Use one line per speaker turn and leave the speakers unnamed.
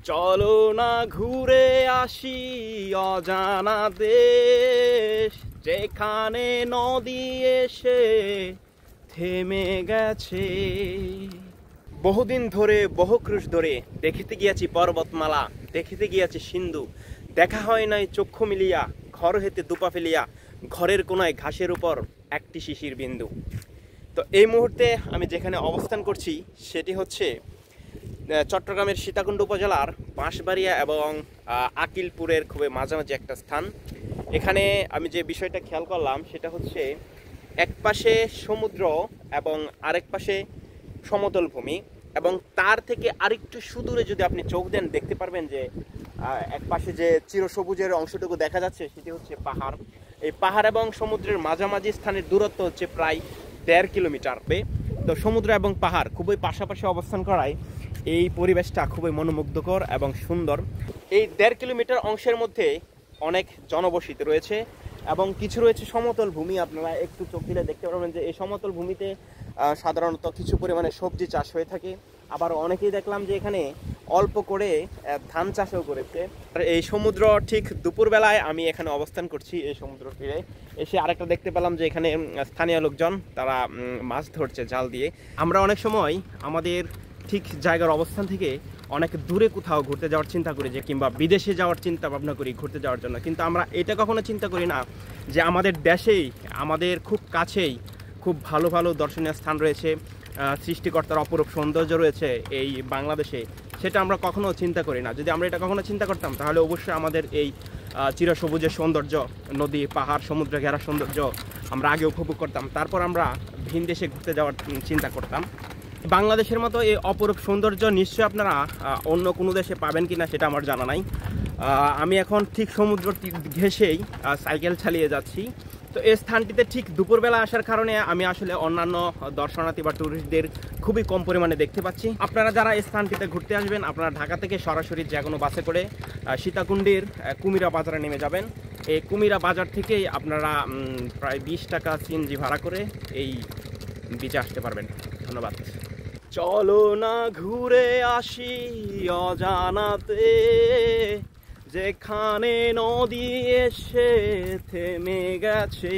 চলো না ঘুরে আসি অজানা দেশ, যেখানে নদী এসে থেমে গেছে। বহুদিন ধরে বহু ক্রুশ ধরে দেখিতে গিয়াছি পর্বতমালা, দেখিতে গিয়াছি সিন্ধু, দেখা হয় নাই চক্ষু মিলিয়া, ঘর হইতে দুপা ফেলিয়া, ঘরের কোনায় ঘাসের উপর একটি শিশির বিন্দু। তো এই মুহূর্তে আমি যেখানে অবস্থান করছি সেটি হচ্ছে চট্টগ্রামের সীতাকুণ্ড উপজেলার বাঁশবাড়িয়া এবং আকিলপুরের খুবই মাঝামাঝি একটা স্থান। এখানে আমি যে বিষয়টা খেয়াল করলাম সেটা হচ্ছে এক পাশে সমুদ্র এবং আরেক পাশে সমতল ভূমি, এবং তার থেকে আরেকটু সুদূরে যদি আপনি চোখ দেন দেখতে পারবেন যে এক পাশে যে চিরসবুজের অংশটুকু দেখা যাচ্ছে সেটি হচ্ছে পাহাড়। এই পাহাড় এবং সমুদ্রের মাঝামাঝি স্থানের দূরত্ব হচ্ছে প্রায় 1.5 কিলোমিটার। তো সমুদ্র এবং পাহাড় খুবই পাশাপাশি অবস্থান করায় এই পরিবেশটা খুবই মনোমুগ্ধকর এবং সুন্দর। এই 1.5 কিলোমিটার অংশের মধ্যে অনেক জনবসতি রয়েছে এবং কিছু রয়েছে সমতল ভূমি। আপনারা একটু চোখ দিলে দেখতে পারবেন যে এই সমতল ভূমিতে সাধারণত কিছু পরিমাণে সবজি চাষ হয়ে থাকে। আবার অনেকেই দেখলাম যে এখানে অল্প করে ধান চাষও করেছে। আর এই সমুদ্র ঠিক দুপুরবেলায় আমি এখানে অবস্থান করছি এই সমুদ্র তীরে এসে আরেকটা দেখতে পেলাম যে এখানে স্থানীয় লোকজন তারা মাছ ধরছে জাল দিয়ে। আমরা অনেক সময় আমাদের ঠিক জায়গার অবস্থান থেকে অনেক দূরে কোথাও ঘুরতে যাওয়ার চিন্তা করি, যে কিংবা বিদেশে যাওয়ার চিন্তা ভাবনা করি ঘুরতে যাওয়ার জন্য, কিন্তু আমরা এটা কখনো চিন্তা করি না যে আমাদের দেশেই আমাদের খুব কাছেই খুব ভালো ভালো দর্শনীয় স্থান রয়েছে, সৃষ্টিকর্তার অপরূপ সৌন্দর্য রয়েছে এই বাংলাদেশে। সেটা আমরা কখনো চিন্তা করি না। যদি আমরা এটা কখনো চিন্তা করতাম তাহলে অবশ্যই আমাদের এই চিরসবুজের সৌন্দর্য, নদী পাহাড় সমুদ্র ঘেরা সৌন্দর্য আমরা আগে উপভোগ করতাম, তারপর আমরা ভিন দেশে ঘুরতে যাওয়ার চিন্তা করতাম। বাংলাদেশের মতো এই অপরূপ সৌন্দর্য নিশ্চয়ই আপনারা অন্য কোনো দেশে পাবেন কিনা সেটা আমার জানা নাই। আমি এখন ঠিক সমুদ্র ঘেঁষেই সাইকেল চালিয়ে যাচ্ছি। তো এই স্থানটিতে ঠিক দুপুরবেলা আসার কারণে আমি আসলে অন্যান্য দর্শনার্থী বা ট্যুরিস্টদের খুবই কম পরিমাণে দেখতে পাচ্ছি। আপনারা যারা এই স্থানটিতে ঘুরতে আসবেন আপনারা ঢাকা থেকে সরাসরি যে কোনো বাসে করে সীতাকুণ্ডের কুমিরা বাজারে নেমে যাবেন। এই কুমিরা বাজার থেকেই আপনারা প্রায় 20 টাকা সিএনজি ভাড়া করে এই বিচে আসতে পারবেন। ধন্যবাদ। চলো না ঘুরে আসি অজানাতে, যেখানে নদী এসে থেমে গেছে।